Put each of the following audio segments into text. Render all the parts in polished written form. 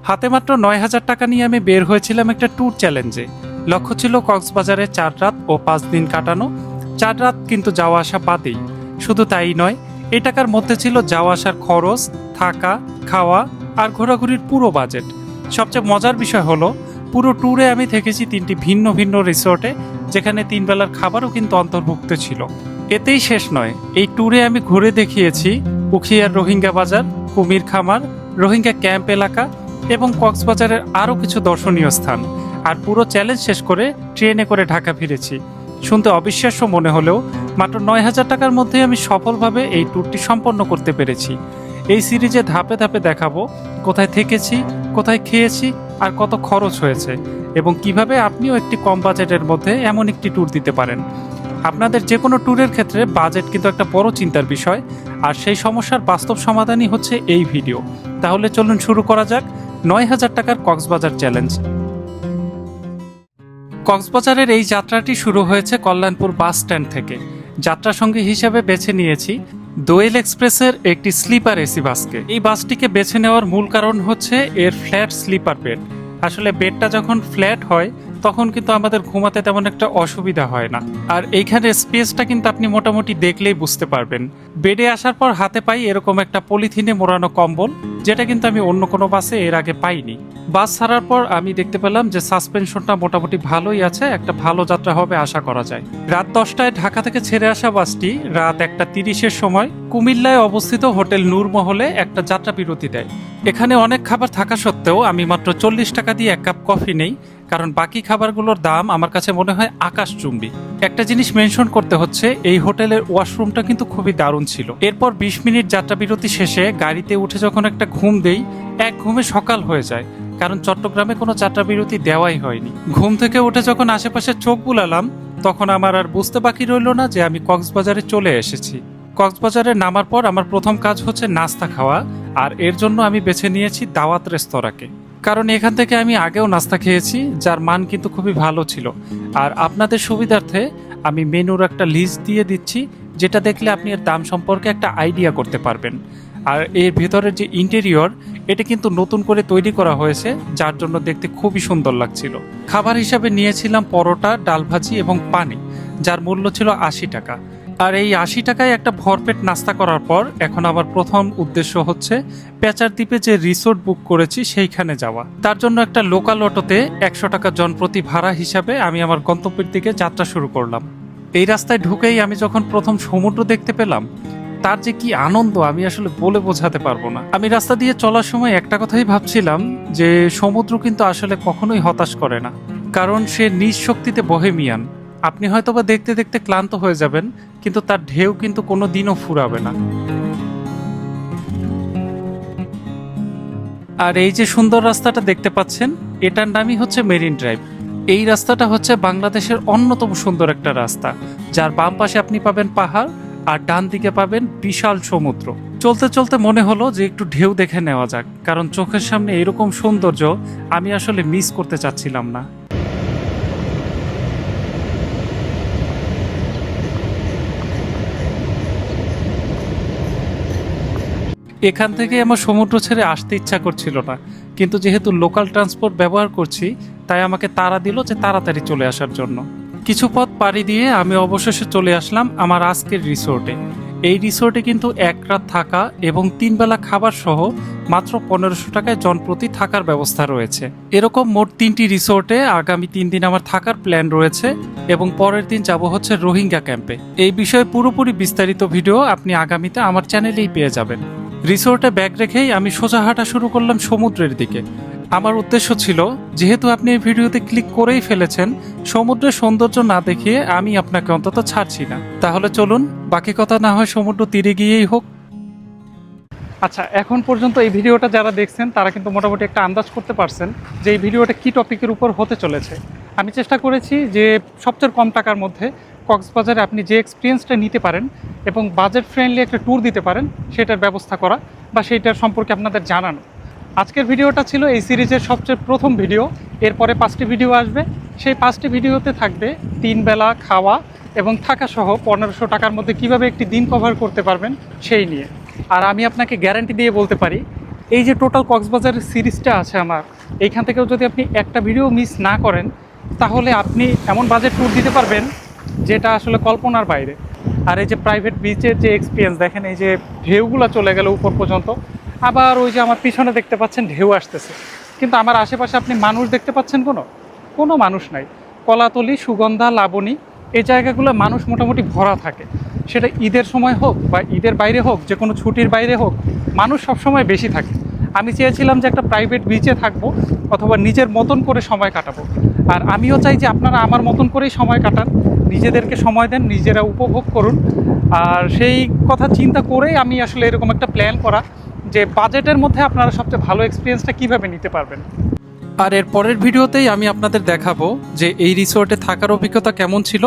হাতে মাত্র ৯,০০০ টাকা নিয়ে আমি বের হয়েছিলাম একটা ট্যুর চ্যালেঞ্জে। লক্ষ্য ছিল কক্সবাজারে ৪ রাত ও ৫ দিন কাটানো। ৪ রাত কিন্তু যাওয়া আসা বাদেই। শুধু তাই নয়, এই টাকার মধ্যে ছিল যাওয়া আসার খরচ, থাকা, খাওয়া আর ঘোরাঘুরির পুরো বাজেট। সবচেয়ে মজার বিষয় হলো, পুরো ট্যুরে আমি থেকেছি ৩টি ভিন্ন ভিন্ন রিসোর্টে, যেখানে ৩ বেলার খাবারও কিন্তু অন্তর্ভুক্ত ছিল। এতেই শেষ নয়, এই ট্যুরে আমি ঘুরে দেখিয়েছি উখিয়ার রোহিঙ্গা বাজার, কুমির খামার, রোহিঙ্গা ক্যাম্প এলাকা এবং কক্সবাজারের আরও কিছু দর্শনীয় স্থান। আর পুরো চ্যালেঞ্জ শেষ করে ট্রেনে করে ঢাকা ফিরেছি। শুনতে অবিশ্বাস্য মনে হলেও মাত্র ৯,০০০ টাকার মধ্যে আমি সফলভাবে এই ট্যুরটি সম্পন্ন করতে পেরেছি। এই সিরিজে ধাপে ধাপে দেখাবো কোথায় থেকেছি, কোথায় খেয়েছি আর কত খরচ হয়েছে, এবং কিভাবে আপনিও একটি কম বাজেটের মধ্যে এমন একটি ট্যুর দিতে পারেন। আপনাদের যে কোনো ট্যুরের ক্ষেত্রে বাজেট কিন্তু একটা বড় চিন্তার বিষয়, আর সেই সমস্যার বাস্তব সমাধানই হচ্ছে এই ভিডিও। তাহলে চলুন শুরু করা যাক ৯,০০০ টাকার কক্সবাজার চ্যালেঞ্জ। কক্সবাজারের এই যাত্রাটি শুরু হয়েছে কল্যাণপুর বাস স্ট্যান্ড থেকে। যাত্রা সঙ্গী হিসেবে বেছে নিয়েছি দোয়েল এক্সপ্রেসের একটি স্লিপার এসি বাসকে। এই বাসটিকে বেছে নেওয়ার মূল কারণ হচ্ছে এর ফ্ল্যাট স্লিপার বেড। আসলে বেডটা যখন ফ্ল্যাট হয় তখন কিন্তু আমাদের ঘুমাতে তেমন একটা অসুবিধা হয় না। আর এইখানে স্পেসটা কিন্তু আপনি মোটামুটি দেখলেই বুঝতে পারবেন। বেডে আসার পর হাতে পাই এরকম একটা পলিথিনে মোড়ানো কম্বল, যেটা কিন্তু আমি অন্য কোনো বাসে এর আগে পাইনি। বাস ছাড়ার পর আমি দেখতে পেলাম যে সাসপেনশনটা মোটামুটি ভালোই আছে, একটা ভালো যাত্রা হবে আশা করা যায়। রাত 10টায় ঢাকা থেকে ছেড়ে আসা বাসটি রাত 1:30-এর সময় কুমিল্লায় অবস্থিত হোটেল নূরমহলে একটা যাত্রা বিরতি দেয়। এখানে অনেক খাবার থাকা সত্ত্বেও আমি মাত্র 40 টাকা দিয়ে 1 কাপ কফি নেই, কারণ বাকি খাবারগুলোর দাম আমার কাছে মনে হয় আকাশচুম্বী। একটা জিনিস মেনশন করতে হচ্ছে, এই হোটেলের ওয়াশরুমটা কিন্তু খুবই দারুণ ছিল। এরপর 20 মিনিট যাত্রা বিরতি শেষে গাড়িতে উঠে যখন একটা ঘুম দেই, এক ঘুমে সকাল হয়ে যায়, কারণ চট্টগ্রামে কোনো যাত্রা বিরতি দেওয়াই হয়নি। ঘুম থেকে উঠে যখন আশেপাশে চোখ বুলালাম, তখন আমার আর বুঝতে বাকি রইল না যে আমি কক্সবাজারে চলে এসেছি। কক্সবাজারে নামার পর আমার প্রথম কাজ হচ্ছে নাস্তা খাওয়া, আর এর জন্য আমি বেছে নিয়েছি দাওয়াত রেস্তোরাঁকে। কারণ এখান থেকে আমি আগেও নাস্তা খেয়েছি, যার মান কিন্তু খুবই ভালো ছিল। আর আপনাদের সুবিধার্থে আমি মেনুর একটা লিস্ট দিয়ে দিচ্ছি, যেটা দেখলে আপনি এর দাম সম্পর্কে একটা আইডিয়া করতে পারবেন। আর এর ভেতরের যে ইন্টেরিয়র, এটা কিন্তু নতুন করে তৈরি করা হয়েছে, যার জন্য দেখতে খুবই সুন্দর লাগছিল। খাবার হিসাবে নিয়েছিলাম পরোটা, ডাল ভাজি এবং পানি, যার মূল্য ছিল 80 টাকা। আর এই 80 টাকায় একটা ভরপেট নাস্তা করার পর এখন আমার প্রথম উদ্দেশ্য হচ্ছে পেচার দ্বীপে যে রিসোর্ট বুক করেছি সেইখানে যাওয়া। তার জন্য একটা লোকাল অটোতে 100 টাকা জনপ্রতি ভাড়া হিসাবে আমি আমার গন্তব্যের দিকে যাত্রা শুরু করলাম। এই রাস্তায় ঢুকেই আমি যখন প্রথম সমুদ্র দেখতে পেলাম, তার যে কি আনন্দ আমি আসলে বলে বোঝাতে পারবো না। আমি রাস্তা দিয়ে চলার সময় একটা কথাই ভাবছিলাম, যে সমুদ্র কিন্তু আসলে কখনোই হতাশ করে না, কারণ সে নিজ শক্তিতে বহেমিয়ান। আপনি হয়তোবা দেখতে দেখতে ক্লান্ত হয়ে যাবেন, কিন্তু তার ঢেউ কিন্তু কোনো দিনও ফুরাবে না। আর এই যে সুন্দর রাস্তাটা দেখতে পাচ্ছেন, এটার নামই হচ্ছে মেরিন ড্রাইভ। এই রাস্তাটা হচ্ছে বাংলাদেশের অন্যতম সুন্দর একটা রাস্তা, যার বাম পাশে আপনি পাবেন পাহাড় আর ডান দিকে পাবেন বিশাল সমুদ্র। চলতে চলতে মনে হলো যে একটু ঢেউ দেখে নেওয়া যাক, কারণ চোখের সামনে এরকম সৌন্দর্য আমি আসলে মিস করতে চাচ্ছিলাম না। এখান থেকে আমার সমুদ্র ছেড়ে আসতে ইচ্ছা করছিল না, কিন্তু যেহেতু লোকাল ট্রান্সপোর্ট ব্যবহার করছি, তাই আমাকে তাড়া দিল যে তাড়াতাড়ি চলে আসার জন্য। কিছু পথ পাড়ি দিয়ে আমি অবশেষে চলে আসলাম আমার আজকের রিসোর্টে। এই রিসোর্টে কিন্তু 1 রাত থাকা এবং 3 বেলা খাবার সহ মাত্র 1500 টাকায় জনপ্রতি থাকার ব্যবস্থা রয়েছে। এরকম মোট 3টি রিসোর্টে আগামী 3 দিন আমার থাকার প্ল্যান রয়েছে, এবং পরের দিন যাব হচ্ছে রোহিঙ্গা ক্যাম্পে। এই বিষয়ে পুরোপুরি বিস্তারিত ভিডিও আপনি আগামীতে আমার চ্যানেলেই পেয়ে যাবেন। রিসোর্টে ব্যাগ রেখেই আমি সোজা হাঁটা শুরু করলাম সমুদ্রের দিকে। আমার উদ্দেশ্য ছিল, যেহেতু আপনি এই ভিডিওতে ক্লিক করেই ফেলেছেন, সমুদ্রের সৌন্দর্য না দেখিয়ে আমি আপনাকে অন্তত ছাড়ছি না। তাহলে চলুন, বাকি কথা না হয় সমুদ্র তীরে গিয়েই হোক। আচ্ছা, এখন পর্যন্ত এই ভিডিওটা যারা দেখছেন তারা কিন্তু মোটামুটি একটা আন্দাজ করতে পারছেন যে এই ভিডিওটা কী টপিকের উপর হতে চলেছে। আমি চেষ্টা করেছি যে সবচেয়ে কম টাকার মধ্যে কক্সবাজারে আপনি যে এক্সপিরিয়েন্সটা নিতে পারেন এবং বাজেট ফ্রেন্ডলি একটা ট্যুর দিতে পারেন, সেটার ব্যবস্থা করা বা সেইটার সম্পর্কে আপনাদের জানানো। আজকের ভিডিওটা ছিল এই সিরিজের সবচেয়ে প্রথম ভিডিও। এরপরে 5টি ভিডিও আসবে। সেই 5টি ভিডিওতে থাকবে 3 বেলা খাওয়া এবং থাকা সহ 1500 টাকার মধ্যে কিভাবে একটি দিন কভার করতে পারবেন সেই নিয়ে। আর আমি আপনাকে গ্যারান্টি দিয়ে বলতে পারি, এই যে টোটাল কক্সবাজারের সিরিজটা আছে আমার, এইখান থেকেও যদি আপনি একটা ভিডিও মিস না করেন তাহলে আপনি এমন বাজেট ট্যুর দিতে পারবেন যেটা আসলে কল্পনার বাইরে। আর এই যে প্রাইভেট বিচের যে এক্সপিরিয়েন্স দেখেন, এই যে ঢেউগুলো চলে গেল উপর পর্যন্ত, আবার ওই যে আমার পিছনে দেখতে পাচ্ছেন ঢেউ আসতেছে, কিন্তু আমার আশেপাশে আপনি মানুষ দেখতে পাচ্ছেন কোনো মানুষ নাই। কলাতলি, সুগন্ধা, লাবণী, এই জায়গাগুলো মানুষ মোটামুটি ভরা থাকে, সেটা ঈদের সময় হোক বা ঈদের বাইরে হোক, যে কোনো ছুটির বাইরে হোক, মানুষ সবসময় বেশি থাকে। আমি চেয়েছিলাম যে একটা প্রাইভেট বিচে থাকবো অথবা নিজের মতন করে সময় কাটাবো। আর আমিও চাই যে আপনারা আমার মতন করেই সময় কাটান, নিজেদেরকে সময় দেন, নিজেরা উপভোগ করুন। আর সেই কথা চিন্তা করেই আমি আসলে এরকম একটা প্ল্যান করা, যে বাজেটের মধ্যে আপনারা সবচেয়ে ভালো এক্সপিরিয়েন্সটা কীভাবে নিতে পারবেন। আর এর পরের ভিডিওতেই আমি আপনাদের দেখাবো যে এই রিসোর্টে থাকার অভিজ্ঞতা কেমন ছিল,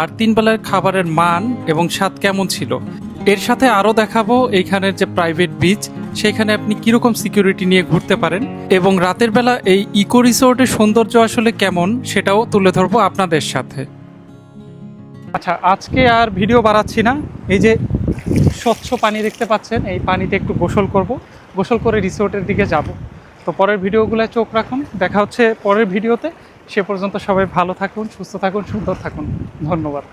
আর 3 বেলার খাবারের মান এবং স্বাদ কেমন ছিল। এর সাথে আরও দেখাবো এইখানের যে প্রাইভেট বিচ, সেখানে আপনি কীরকম সিকিউরিটি নিয়ে ঘুরতে পারেন, এবং রাতের বেলা এই ইকো রিসোর্টের সৌন্দর্য আসলে কেমন সেটাও তুলে ধরবো আপনাদের সাথে। আচ্ছা, আজকে আর ভিডিও বাড়াচ্ছি না। এই যে স্বচ্ছ পানি দেখতে পাচ্ছেন, এই পানিতে একটু গোসল করব, গোসল করে রিসোর্টের দিকে যাব। তো পরের ভিডিওগুলোয় চোখ রাখুন, দেখা হচ্ছে পরের ভিডিওতে। সে পর্যন্ত সবাই ভালো থাকুন, সুস্থ থাকুন, সুন্দর থাকুন। ধন্যবাদ।